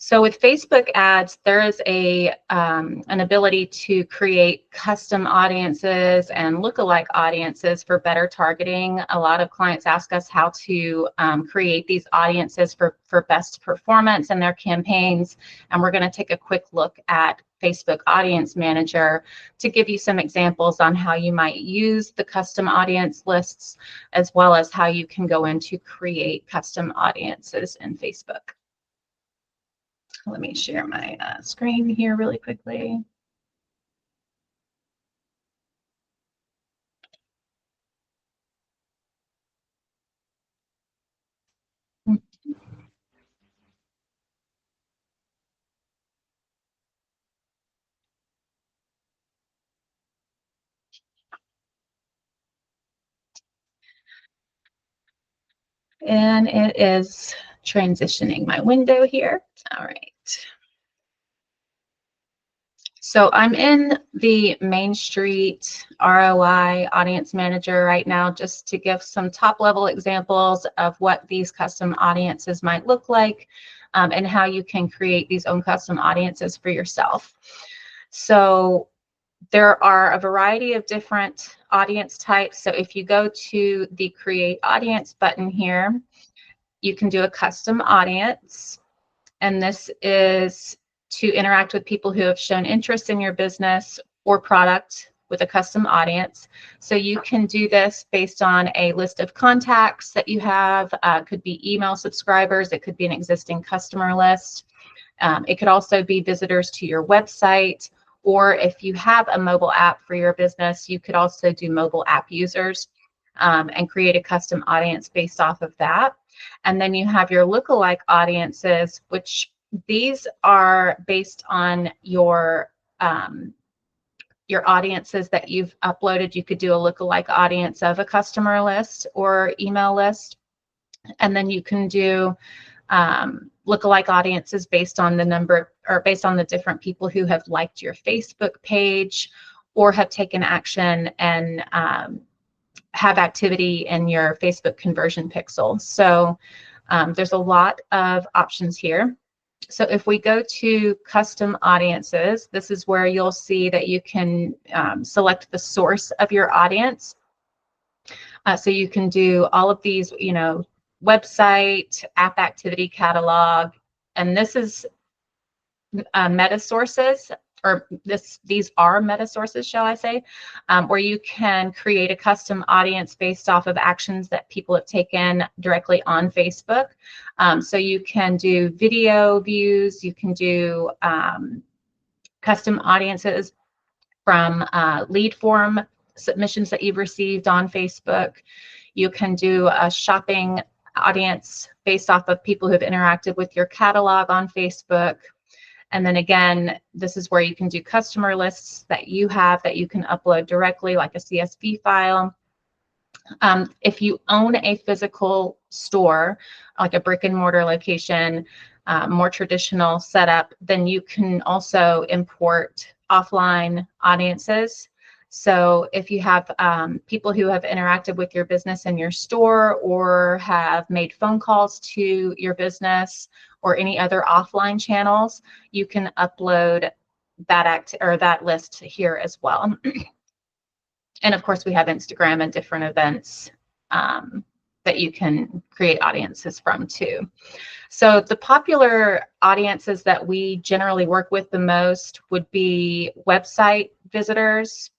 So with Facebook ads, there is an ability to create custom audiences and lookalike audiences for better targeting. A lot of clients ask us how to create these audiences for best performance in their campaigns. And we're going to take a quick look at Facebook Audience Manager to give you some examples on how you might use the custom audience lists, as well as how you can go in to create custom audiences in Facebook. Let me share my screen here really quickly. And it is transitioning my window here. All right. So I'm in the Main Street ROI Audience Manager right now, just to give some top level examples of what these custom audiences might look like, and how you can create these own custom audiences for yourself. So there are a variety of different audience types. So if you go to the Create Audience button here, you can do a custom audience. And this is to interact with people who have shown interest in your business or product with a custom audience. So you can do this based on a list of contacts that you have. Could be email subscribers. It could be an existing customer list. It could also be visitors to your website. Or if you have a mobile app for your business, you could also do mobile app users and create a custom audience based off of that. And then you have your lookalike audiences, which these are based on your audiences that you've uploaded. You could do a lookalike audience of a customer list or email list. And then you can do lookalike audiences based on the number, or based on the different people who have liked your Facebook page or have taken action and have activity in your Facebook conversion pixel. So there's a lot of options here. So if we go to custom audiences, this is where you'll see that you can select the source of your audience. So you can do all of these, website, app activity catalog, and this is meta sources, or these are meta sources, shall I say, where you can create a custom audience based off of actions that people have taken directly on Facebook. So you can do video views, you can do custom audiences from lead form submissions that you've received on Facebook. You can do a shopping audience based off of people who have interacted with your catalog on Facebook. And then again, this is where you can do customer lists that you have that you can upload directly, like a CSV file. If you own a physical store, like a brick and mortar location, more traditional setup, then you can also import offline audiences. So if you have people who have interacted with your business in your store, or have made phone calls to your business, or any other offline channels, you can upload that list here as well. And of course, we have Instagram and different events that you can create audiences from too. So the popular audiences that we generally work with the most would be website visitors.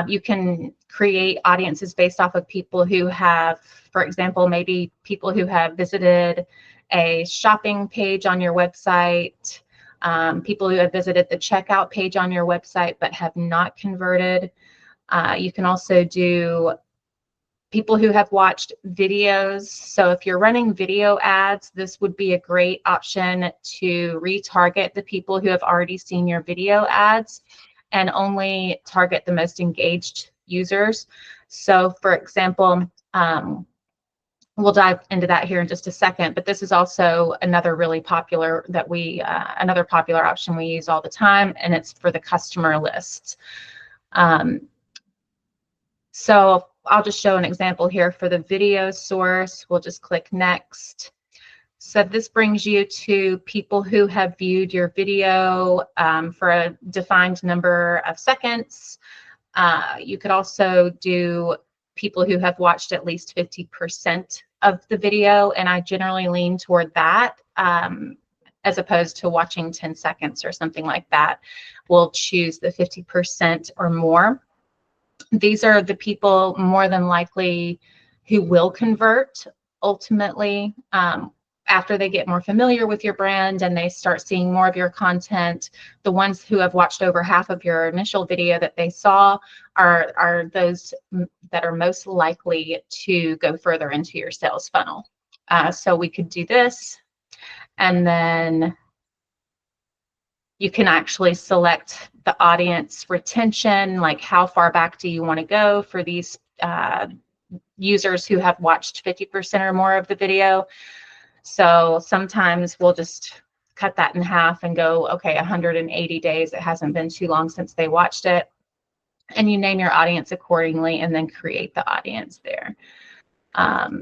You can create audiences based off of people who have, for example, maybe people who have visited a shopping page on your website, people who have visited the checkout page on your website but have not converted. You can also do people who have watched videos. So if you're running video ads, this would be a great option to retarget the people who have already seen your video ads and only target the most engaged users. So for example, we'll dive into that here in just a second, but this is also another really popular another popular option we use all the time, and it's for the customer lists. So I'll just show an example here for the video source. We'll just click next. So this brings you to people who have viewed your video for a defined number of seconds. You could also do people who have watched at least 50% of the video, and I generally lean toward that as opposed to watching 10 seconds or something like that. We'll choose the 50% or more. These are the people more than likely who will convert ultimately after they get more familiar with your brand and they start seeing more of your content. The ones who have watched over half of your initial video that they saw are those that are most likely to go further into your sales funnel. So we could do this, and then you can actually select the audience retention, like how far back do you want to go for these users who have watched 50% or more of the video. So sometimes we'll just cut that in half and go, okay, 180 days. It hasn't been too long since they watched it. And you name your audience accordingly and then create the audience there.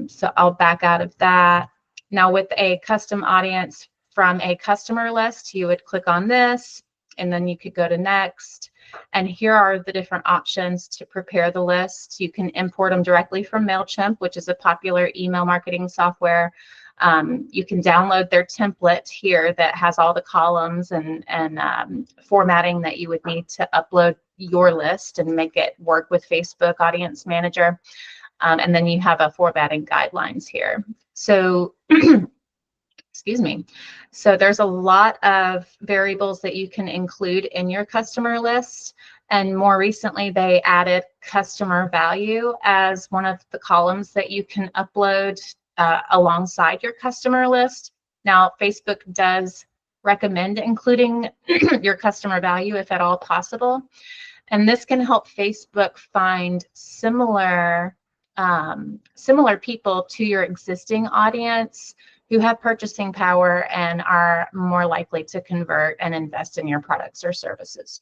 So I'll back out of that. Now with a custom audience from a customer list, you would click on this and then you could go to next. And here are the different options to prepare the list. You can import them directly from MailChimp, which is a popular email marketing software. You can download their template here that has all the columns and formatting that you would need to upload your list and make it work with Facebook Audience Manager. And then you have a formatting guidelines here. So excuse me. So there's a lot of variables that you can include in your customer list. And more recently, they added customer value as one of the columns that you can upload alongside your customer list. Now, Facebook does recommend including your customer value if at all possible. And this can help Facebook find similar people to your existing audience who have purchasing power and are more likely to convert and invest in your products or services.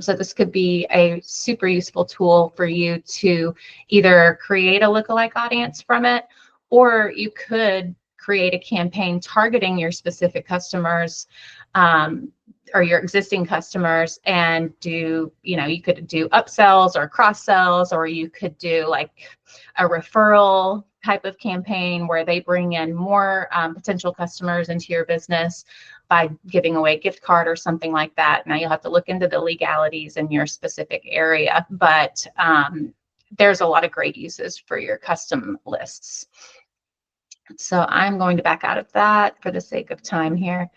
So this could be a super useful tool for you to either create a lookalike audience from it, or you could create a campaign targeting your specific customers or your existing customers and do, you could do upsells or cross sells, or you could do like a referral type of campaign where they bring in more potential customers into your business by giving away a gift card or something like that. Now you'll have to look into the legalities in your specific area, but there's a lot of great uses for your custom lists. So I'm going to back out of that for the sake of time here.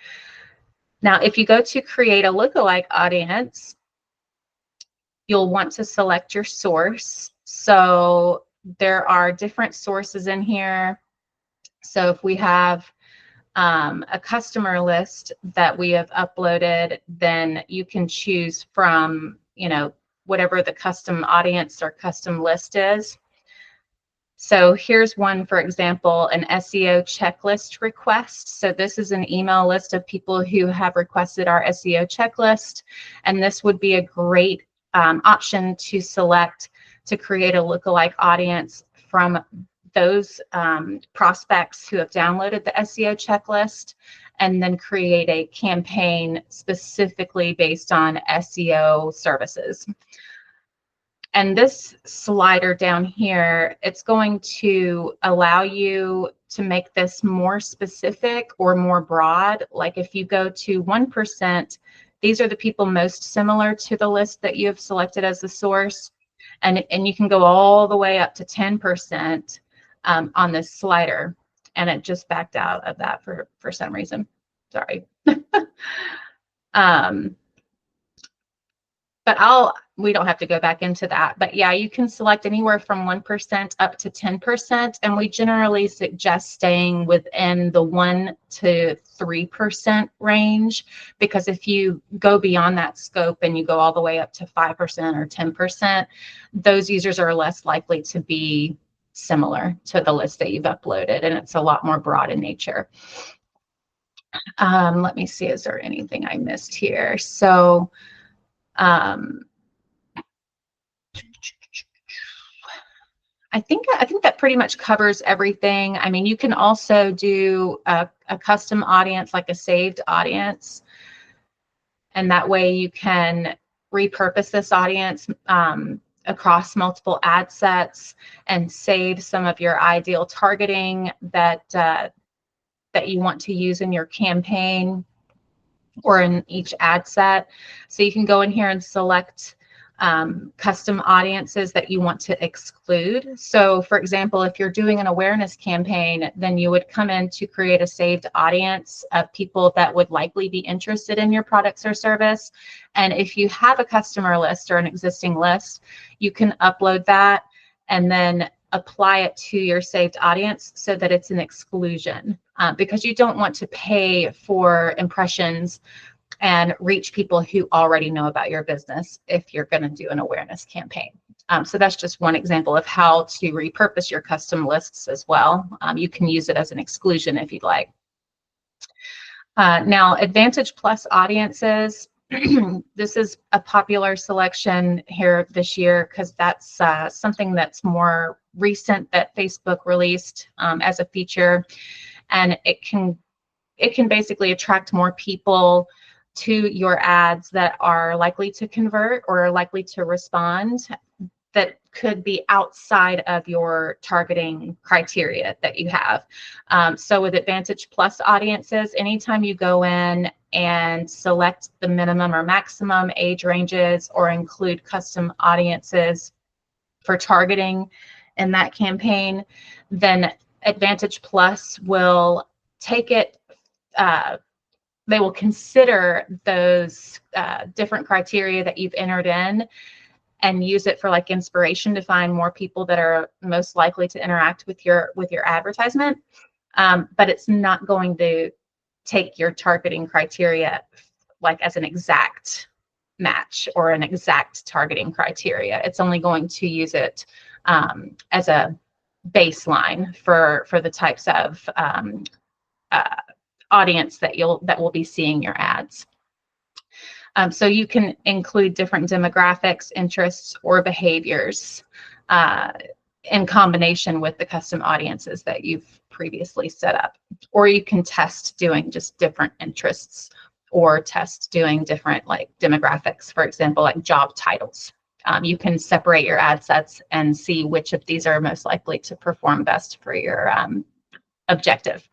Now, if you go to create a lookalike audience, you'll want to select your source. So there are different sources in here. So if we have a customer list that we have uploaded, then you can choose from, whatever the custom audience or custom list is. So here's one, for example, an SEO checklist request. So this is an email list of people who have requested our SEO checklist. And this would be a great option to select to create a lookalike audience from those prospects who have downloaded the SEO checklist, and then create a campaign specifically based on SEO services. And this slider down here, it's going to allow you to make this more specific or more broad. Like if you go to 1%, these are the people most similar to the list that you have selected as the source. And you can go all the way up to 10% on this slider. And it just backed out of that for some reason. Sorry. But we don't have to go back into that. But yeah, you can select anywhere from 1% up to 10%. And we generally suggest staying within the 1 to 3% range, because if you go beyond that scope and you go all the way up to 5% or 10%, those users are less likely to be similar to the list that you've uploaded. And it's a lot more broad in nature. Let me see, is there anything I missed here? So, I think that pretty much covers everything. I mean, you can also do a custom audience, like a saved audience, and that way you can repurpose this audience across multiple ad sets and save some of your ideal targeting that you want to use in your campaign or in each ad set. So you can go in here and select custom audiences that you want to exclude. So for example, if you're doing an awareness campaign, then you would come in to create a saved audience of people that would likely be interested in your products or service. And if you have a customer list or an existing list, you can upload that and then apply it to your saved audience so that it's an exclusion, because you don't want to pay for impressions and reach people who already know about your business if you're going to do an awareness campaign. So that's just one example of how to repurpose your custom lists as well. You can use it as an exclusion if you'd like. Now, Advantage Plus audiences. This is a popular selection here this year because that's something that's more recent that Facebook released as a feature, and it can basically attract more people to your ads that are likely to convert or are likely to respond that could be outside of your targeting criteria that you have. So with Advantage Plus audiences, anytime you go in and select the minimum or maximum age ranges or include custom audiences for targeting in that campaign, then Advantage Plus will take it, they will consider those different criteria that you've entered in and use it for like inspiration to find more people that are most likely to interact with your advertisement. But it's not going to take your targeting criteria like as an exact match or an exact targeting criteria. It's only going to use it as a baseline for the types of audience that will be seeing your ads. So you can include different demographics, interests, or behaviors in combination with the custom audiences that you've previously set up. Or you can test doing just different interests or test doing different like demographics, for example, like job titles. You can separate your ad sets and see which of these are most likely to perform best for your objective.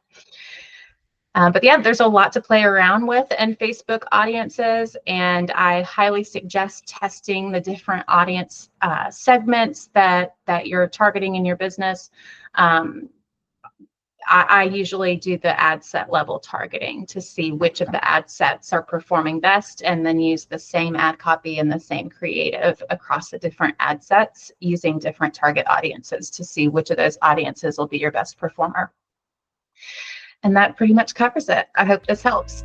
But yeah, there's a lot to play around with in Facebook audiences, and I highly suggest testing the different audience segments that you're targeting in your business. I usually do the ad set level targeting to see which of the ad sets are performing best, and then use the same ad copy and the same creative across the different ad sets using different target audiences to see which of those audiences will be your best performer. And that pretty much covers it. I hope this helps.